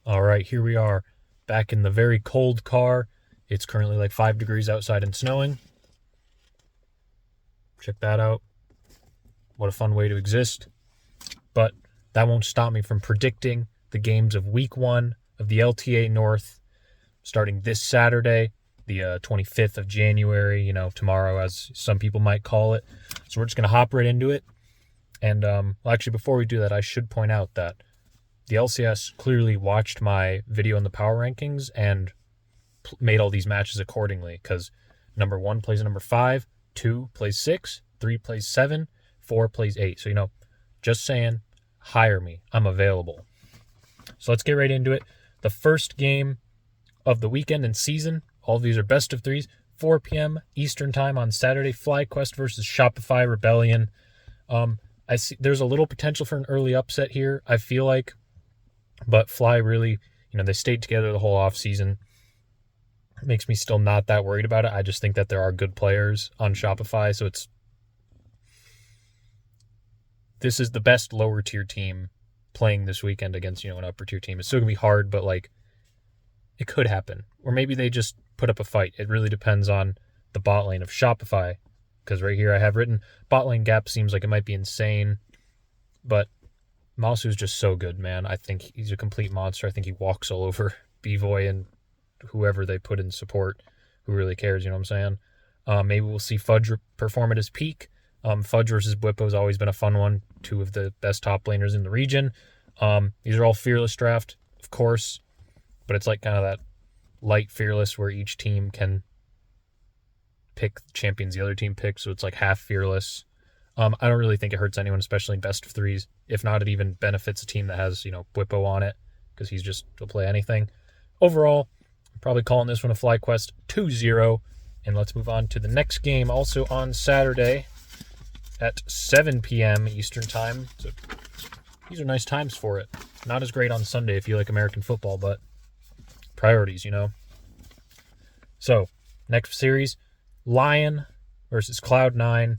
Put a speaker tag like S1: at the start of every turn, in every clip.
S1: All right, here we are back in the very cold car. It's currently like 5 degrees outside and snowing. Check that out. What a fun way to exist. But that won't stop me from predicting the games of week 1 of the LTA North starting this Saturday, the 25th of January, tomorrow, as some people might call it. So we're just going to hop right into it. And actually, before we do that, I should point out that the LCS clearly watched my video on the power rankings and made all these matches accordingly, because number 1 plays number 5, 2 plays 6, 3 plays 7, 4 plays 8. So, just saying, hire me. I'm available. So let's get right into it. The first game of the weekend and season, all of these are best of threes, 4 p.m. Eastern time on Saturday, FlyQuest versus Shopify Rebellion. I see there's a little potential for an early upset here, I feel like, but Fly really, they stayed together the whole offseason. It makes me still not that worried about it. I just think that there are good players on Shopify, so this is the best lower tier team playing this weekend against, an upper tier team. It's still going to be hard, but it could happen. Or maybe they just put up a fight. It really depends on the bot lane of Shopify, because right here I have written bot lane gap seems like it might be insane, but Masu's just so good, man. I think he's a complete monster. I think he walks all over B-Voy and whoever they put in support. Who really cares, you know what I'm saying? Maybe we'll see Fudge perform at his peak. Fudge versus Bwipo has always been a fun one. 2 of the best top laners in the region. These are all Fearless draft, of course, but it's like kind of that light Fearless where each team can pick champions the other team picks, so it's like half Fearless. I don't really think it hurts anyone, especially in best of threes. If not, it even benefits a team that has, Bwipo on it, because he'll play anything. Overall, I'm probably calling this one a FlyQuest 2-0. And let's move on to the next game, also on Saturday at 7 p.m. Eastern time. So these are nice times for it. Not as great on Sunday if you like American football, but priorities, So, next series, Lion versus Cloud9.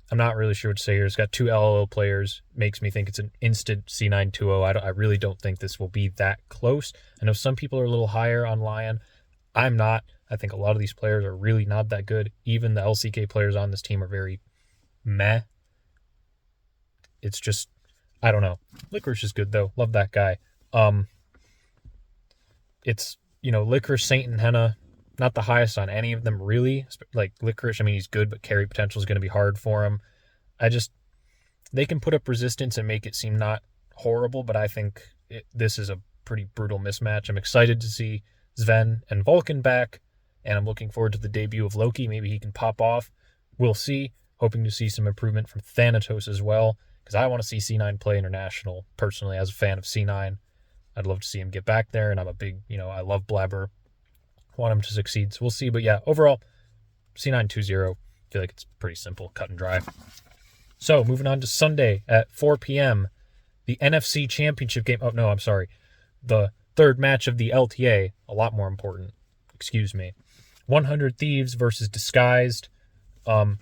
S1: I'm not really sure what to say here. It's got 2 LLO players. Makes me think it's an instant C9 2-0. I really don't think this will be that close. I know some people are a little higher on Lion. I'm not. I think a lot of these players are really not that good. Even the LCK players on this team are very meh. It's just, I don't know. Licorice is good, though. Love that guy. It's, Licorice, Saint, and Henna, not the highest on any of them, really. Like, Licorice, he's good, but carry potential is going to be hard for him. They can put up resistance and make it seem not horrible, but I think this is a pretty brutal mismatch. I'm excited to see Sven and Vulcan back, and I'm looking forward to the debut of Loki. Maybe he can pop off. We'll see. Hoping to see some improvement from Thanatos as well, because I want to see C9 play international, personally, as a fan of C9. I'd love to see him get back there, and I'm a big, I love Blabber. Want him to succeed, so we'll see. But yeah, overall, C9 2-0. I feel like it's pretty simple, cut and dry. So, moving on to Sunday at 4 p.m., the NFC Championship game. Oh, no, I'm sorry. The third match of the LTA, a lot more important. Excuse me. 100 Thieves versus Disguised. To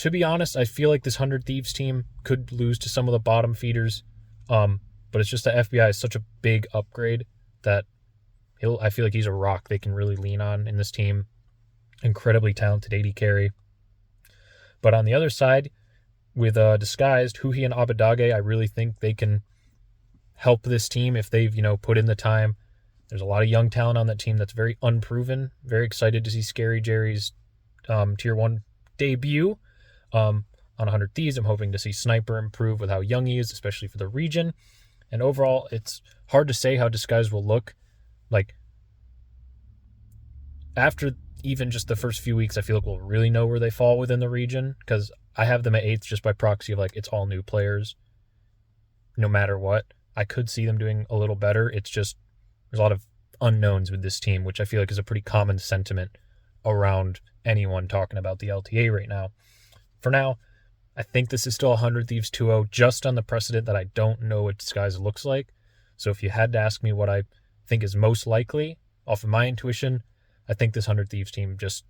S1: be honest, I feel like this 100 Thieves team could lose to some of the bottom feeders. But it's just that FBI is such a big upgrade that I feel like he's a rock they can really lean on in this team. Incredibly talented AD carry. But on the other side, with Disguised, Huhi and Abadage, I really think they can help this team if they've, put in the time. There's a lot of young talent on that team that's very unproven. Very excited to see Scary Jerry's Tier 1 debut. On 100 Thieves, I'm hoping to see Sniper improve with how young he is, especially for the region. And overall, it's hard to say how Disguised will look. After even just the first few weeks, I feel like we'll really know where they fall within the region, because I have them at 8th just by proxy of, it's all new players. No matter what, I could see them doing a little better. It's just, there's a lot of unknowns with this team, which I feel like is a pretty common sentiment around anyone talking about the LTA right now. For now, I think this is still 100 Thieves 2-0, just on the precedent that I don't know what Disguise looks like. So if you had to ask me what I think is most likely, off of my intuition, I think this 100 Thieves team just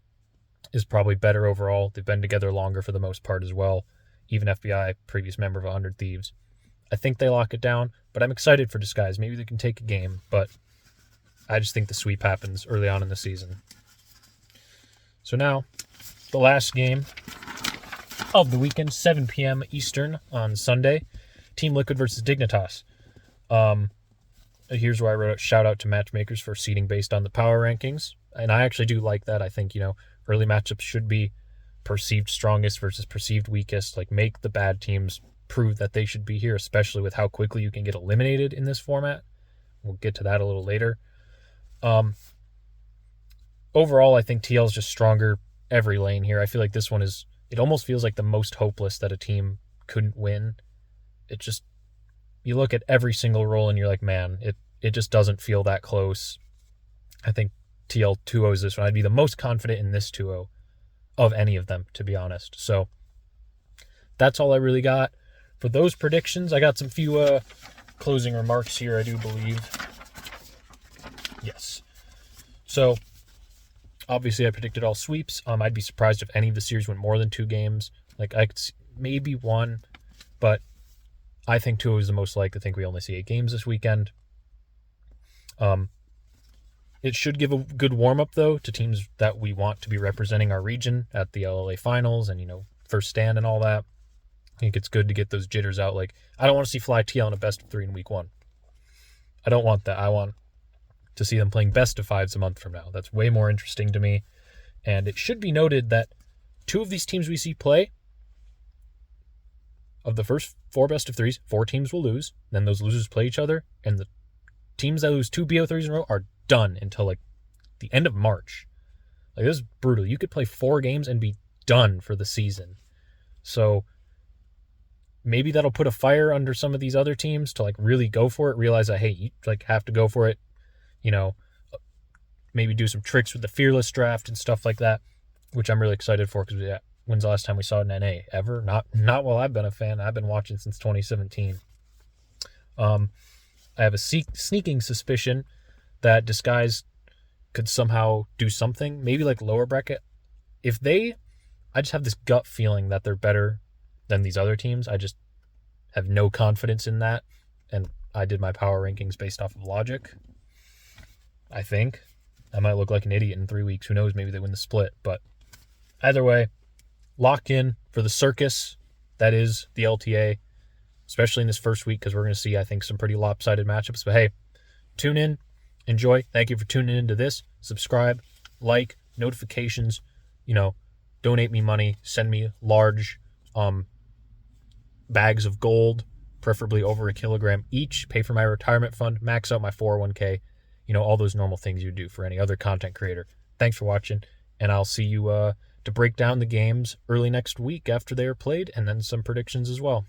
S1: is probably better overall. They've been together longer for the most part as well. Even FBI, previous member of 100 Thieves. I think they lock it down, but I'm excited for Disguise. Maybe they can take a game, but I just think the sweep happens early on in the season. So now, the last game of the weekend, 7 p.m. Eastern on Sunday, Team Liquid versus Dignitas. Here's where I wrote shout out to matchmakers for seeding based on the power rankings. And I actually do like that. I think, early matchups should be perceived strongest versus perceived weakest. Like, make the bad teams prove that they should be here, especially with how quickly you can get eliminated in this format. We'll get to that a little later. Overall, I think TL is just stronger every lane here. I feel like this one it almost feels like the most hopeless that a team couldn't win. You look at every single role and you're like, man, it just doesn't feel that close. I think TL 2-0s this one. I'd be the most confident in this 2-0 of any of them, to be honest. So that's all I really got for those predictions. I got some few closing remarks here, I do believe. Yes. So obviously I predicted all sweeps. I'd be surprised if any of the series went more than 2 games. Like, I could see maybe 1, but I think 2 is the most likely. I think we only see 8 games this weekend. It should give a good warm-up, though, to teams that we want to be representing our region at the LLA finals and, first stand and all that. I think it's good to get those jitters out. Like, I don't want to see Fly TL in a best of 3 in week 1. I don't want that. I want to see them playing best of 5s a month from now. That's way more interesting to me. And it should be noted that 2 of these teams we see play, of the first 4 best of 3s, 4 teams will lose. Then those losers play each other, and the teams that lose 2 BO3s in a row are done until the end of March. This is brutal. You could play 4 games and be done for the season. So maybe that'll put a fire under some of these other teams to really go for it. Realize that, hey, you have to go for it. Maybe do some tricks with the fearless draft and stuff like that, which I'm really excited for because when's the last time we saw it in NA? Ever? Not while I've been a fan. I've been watching since 2017. I have a sneaking suspicion that Disguise could somehow do something, maybe lower bracket. I just have this gut feeling that they're better than these other teams. I just have no confidence in that, and I did my power rankings based off of logic. I think I might look like an idiot in 3 weeks. Who knows? Maybe they win the split, but either way, lock in for the circus that is the LTA, especially in this first week, because we're going to see, I think, some pretty lopsided matchups. But hey, tune in, enjoy. Thank you for tuning into this. Subscribe, like, notifications, donate me money, send me large bags of gold, preferably over a kilogram each, pay for my retirement fund, max out my 401k, all those normal things you do for any other content creator. Thanks for watching, and I'll see you to break down the games early next week after they are played, and then some predictions as well.